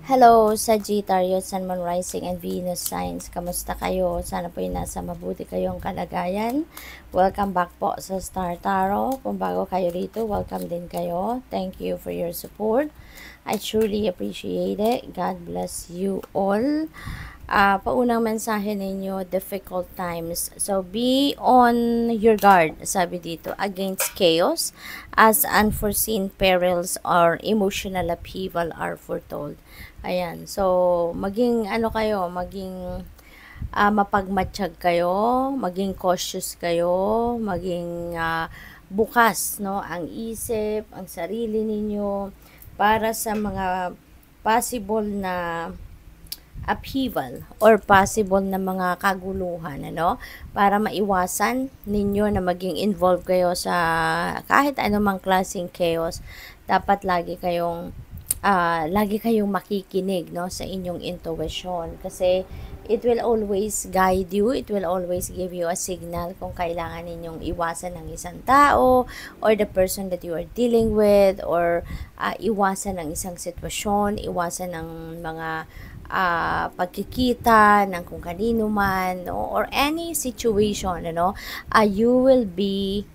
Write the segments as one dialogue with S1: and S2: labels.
S1: Hello, Sagittarius, Sun, Moon, Rising, and Venus signs. Kamusta kayo? Sana po yung nasa mabuti kayong kalagayan. Welcome back po sa Star Tarot. Kung bago kayo rito, welcome din kayo. Thank you for your support. I truly appreciate it. God bless you all. Paunang mensahe ninyo, difficult times. So, be on your guard, sabi dito, against chaos, as unforeseen perils or emotional upheaval are foretold. Ayan. So, maging ano kayo, maging mapagmatsyag kayo, maging cautious kayo, maging bukas, no, ang isip, ang sarili ninyo para sa mga possible na upheaval or possible na mga kaguluhan, ano, para maiwasan ninyo na maging involved kayo sa kahit anumang klaseng chaos. Dapat lagi kayong makikinig, no, sa inyong intuition, kasi it will always guide you, it will always give you a signal kung kailangan ninyong iwasan ng isang tao or the person that you are dealing with, or iwasan ng isang sitwasyon, iwasan ng mga pagkikita ng kung kanino man, no? Or any situation, ano, you will be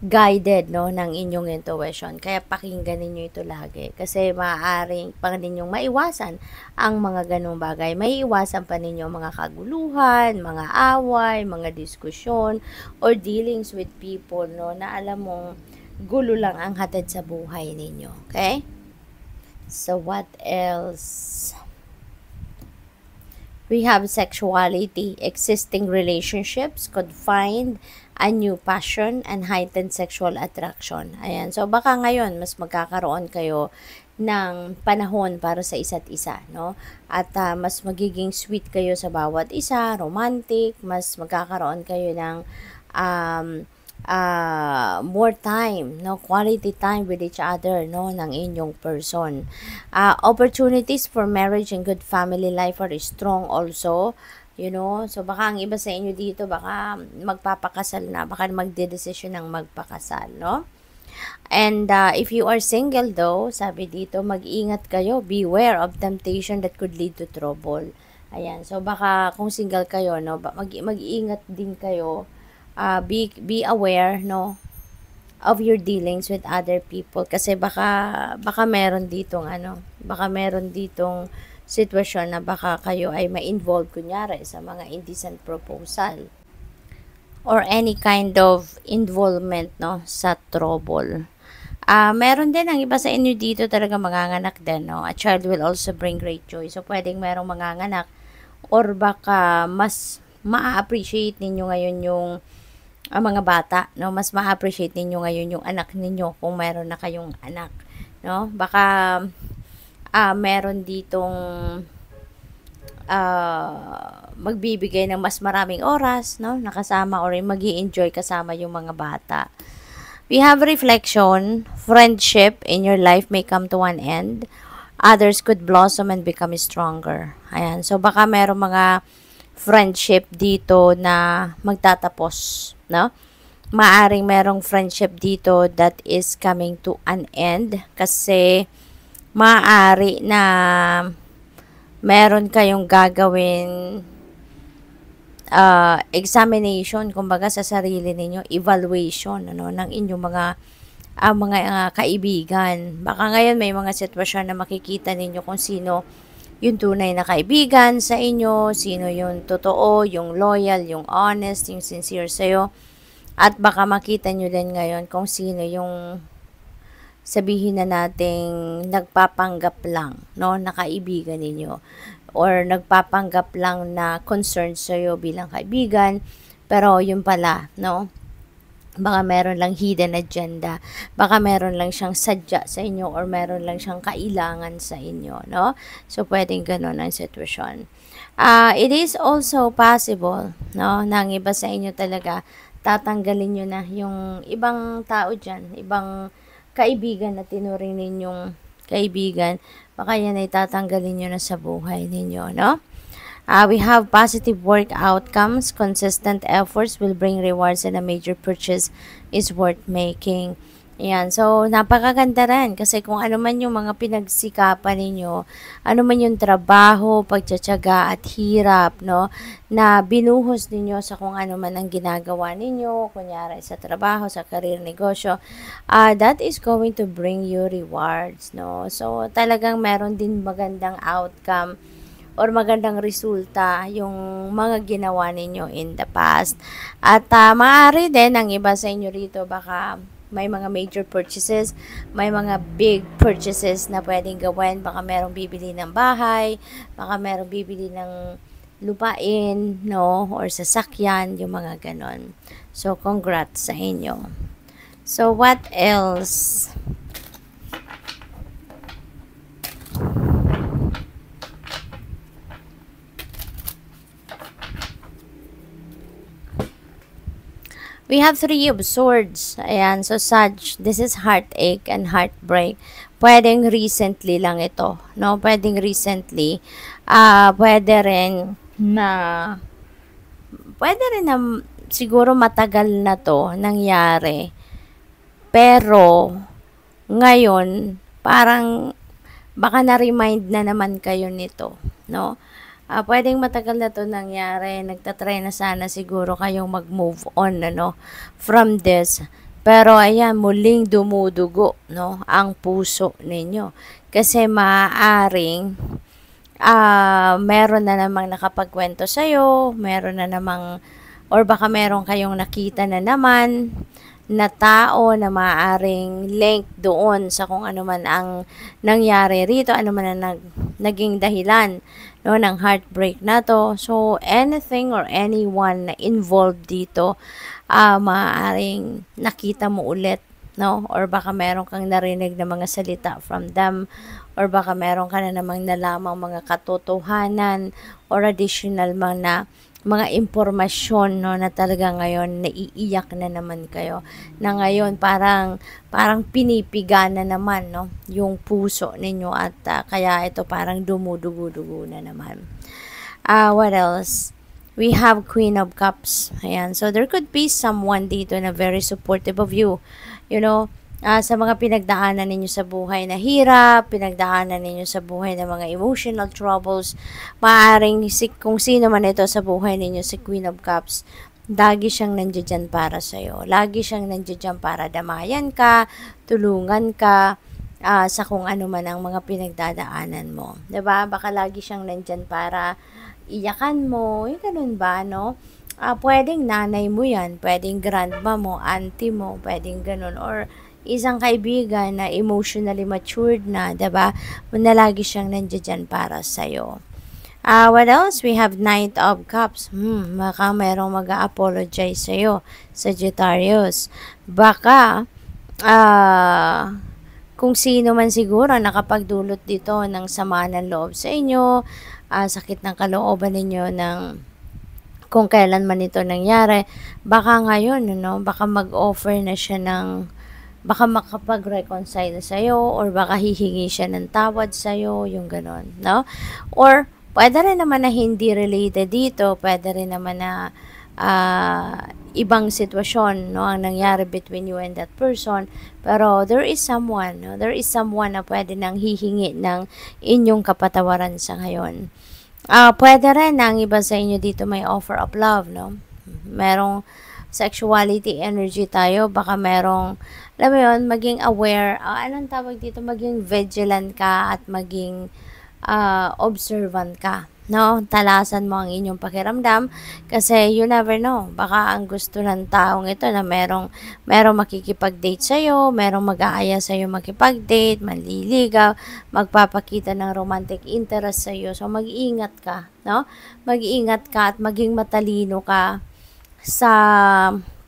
S1: guided, no, ng inyong intuition. Kaya pakinggan ninyo ito lagi, kasi maaaring pa ninyong maiwasan ang mga ganong bagay. May iwasan pa ninyo mga kaguluhan, mga away, mga diskusyon, or dealings with people, no, na alam mong gulo lang ang hatid sa buhay ninyo. Okay? So, what else? We have sexuality. Existing relationships could find a new passion and heightened sexual attraction. Ayan. So, baka ngayon, mas magkakaroon kayo ng panahon para sa isa't isa, no? At mas magiging sweet kayo sa bawat isa, romantic, mas magkakaroon kayo ng more time, no, quality time with each other, no, ng inyong person. Opportunities for marriage and good family life are strong also, you know. So baka ang iba sa inyo dito baka magpapakasal na, baka magdedesisyon ng magpakasal, no. And if you are single though, sabi dito, mag-ingat kayo, beware of temptation that could lead to trouble. Ayan, so baka kung single kayo, no, mag-ingat din kayo. Be aware, no, of your dealings with other people, kasi baka meron ditong sitwasyon na baka kayo ay ma-involve kunyari sa mga indecent proposal or any kind of involvement, no, sa trouble. Meron din ang iba sa inyo dito talaga manganganak din, no. A child will also bring great joy. So pwedeng merong manganganak, or baka mas ma-appreciate ninyo ngayon yung mga bata, no, mas ma-appreciate ninyo ngayon yung anak ninyo kung meron na kayong anak, no. Baka meron ditong magbibigay ng mas maraming oras, no, nakasama, or magi-enjoy kasama yung mga bata. We have reflection. Friendship in your life may come to an end. Others could blossom and become stronger. Ayan. So, baka meron mga friendship dito na magtatapos, no? Maaring merong friendship dito that is coming to an end, kasi maaari na meron kayong gagawin examination, kumbaga, sa sarili ninyo, evaluation, ano, ng inyong mga kaibigan. Baka ngayon may mga sitwasyon na makikita ninyo kung sino yung tunay na kaibigan sa inyo, sino yung totoo, yung loyal, yung honest, yung sincere sa'yo. At baka makita nyo din ngayon kung sino yung, sabihin na nating, nagpapanggap lang, no, na kaibigan ninyo, or nagpapanggap lang na concerned sa'yo bilang kaibigan, pero yun pala, no, baka meron lang hidden agenda, baka meron lang siyang sadya sa inyo, or meron lang siyang kailangan sa inyo, no. So pwedeng ganun ang sitwasyon. It is also possible, no, na ang iba sa inyo talaga tatanggalin nyo na yung ibang tao dyan, ibang kaibigan na tinuring ninyong kaibigan, baka yan ay tatanggalin nyo na sa buhay ninyo, no. We have positive work outcomes. Consistent efforts will bring rewards, and a major purchase is worth making. Ayan, so napakaganda rin kasi kung ano man yung mga pinagsikapan ninyo, ano man yung trabaho, pagtsatsaga at hirap, no, na binuhos ninyo sa kung ano man ang ginagawa ninyo, kunyari sa trabaho, sa career, negosyo, that is going to bring you rewards, no. So talagang meron din magandang outcome or magandang resulta yung mga ginawa ninyo in the past. At maaari din ang iba sa inyo rito baka may mga major purchases, may mga big purchases na pwedeng gawin. Baka merong bibili ng bahay, baka merong bibili ng lupain, no, or sasakyan, yung mga ganon. So, congrats sa inyo. So, what else? We have Three of Swords. Ayan, so Sag, this is heartache and heartbreak. Pwedeng recently lang ito, no? Pwedeng recently. Pwede rin na, siguro matagal na to nangyari. Pero, ngayon, parang, baka na-remind na naman kayo nito, no? Pwedeng matagal na to nangyari, nagtatry na sana siguro kayong mag-move on, ano, from this. Pero ayan, muling dumudugo, no, ang puso ninyo. Kasi maaaring, meron na namang nakapagkwento sa'yo, meron na namang, or baka meron kayong nakita na naman, na tao na maaaring link doon sa kung ano man ang nangyari rito, ano man ang naging dahilan, no, ng heartbreak na to. So, anything or anyone na involved dito, maaaring nakita mo ulit, no? Or baka meron kang narinig na mga salita from them, or baka meron ka na namang nalamang mga katotohanan or additional mga impormasyon, no, na talaga ngayon naiiyak na naman kayo, na ngayon parang pinipiga na naman, no, yung puso ninyo at kaya ito parang dumudugo-dugo na naman. What else? We have Queen of Cups. Ayan, so there could be someone dito na very supportive of you, you know, sa mga pinagdaanan ninyo sa buhay na hirap, pinagdaanan ninyo sa buhay na mga emotional troubles, maaaring kung sino man ito sa buhay ninyo, si Queen of Cups, lagi siyang nandiyan para sa'yo. Lagi siyang nandiyan para damayan ka, tulungan ka, sa kung ano man ang mga pinagdadaanan mo. 'Di ba? Baka lagi siyang nandiyan para iyakan mo, yung ganun ba, no? Pwedeng nanay mo yan, pwedeng grandma mo, auntie mo, pwedeng ganun, or isang kaibigan na emotionally matured na, 'di ba? Na lagi siyang nandiyan para sa iyo. What else? We have Knight of Cups. Baka merong mag-a-apologize sa iyo, Sagittarius. Baka kung sino man siguro nakapagdulot dito ng sama ng loob sa inyo, sakit ng kalooban ninyo ng kung kailan man ito nangyari, baka ngayon, no, baka mag-offer na siya ng, baka makapag-reconcile sa'yo, or baka hihingi siya ng tawad sa'yo, yung ganon, no? Or, pwede rin naman na hindi related dito, pwede rin naman na ibang sitwasyon, no, ang nangyari between you and that person, pero there is someone, no? There is someone na pwede nang hihingi ng inyong kapatawaran sa ngayon. Pwede rin na ang iba sa inyo dito may offer of love, no? Merong sexuality energy tayo, baka merong, alam mo yun, maging aware, anong tawag dito, maging vigilant ka at maging observant ka, no? Talasan mo ang inyong pakiramdam kasi you never know, baka ang gusto ng taong ito na merong makikipag-date sa'yo, merong mag-aaya sa'yo makipag-date, manliligaw, magpapakita ng romantic interest sa'yo. So, mag-iingat ka, no? Mag-iingat ka at maging matalino ka sa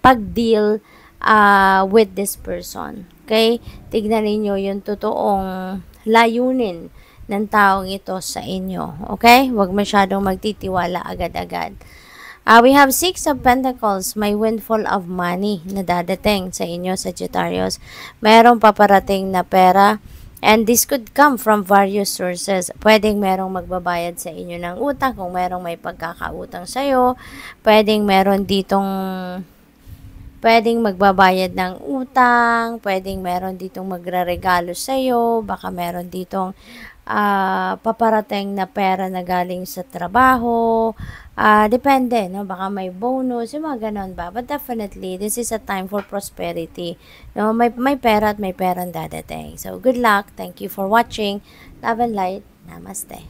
S1: pag-deal with this person. Okay? Tignan ninyo yung totoong layunin ng taong ito sa inyo. Okay? Huwag masyadong magtitiwala agad-agad. We have Six of Pentacles, may windfall of money na dadating sa inyo, Sagittarius. Merong paparating na pera, and this could come from various sources. Pwedeng merong magbabayad sa inyo ng utang kung merong may pagkakautang sa'yo. Pwedeng Pwedeng magbabayad ng utang, pwedeng meron ditong magreregalo sa'yo, baka meron ditong paparating na pera na galing sa trabaho, depende, no? Baka may bonus, yung mga ganon ba? But definitely, this is a time for prosperity. No? May pera at may perang dadating. So, good luck. Thank you for watching. Love and light. Namaste.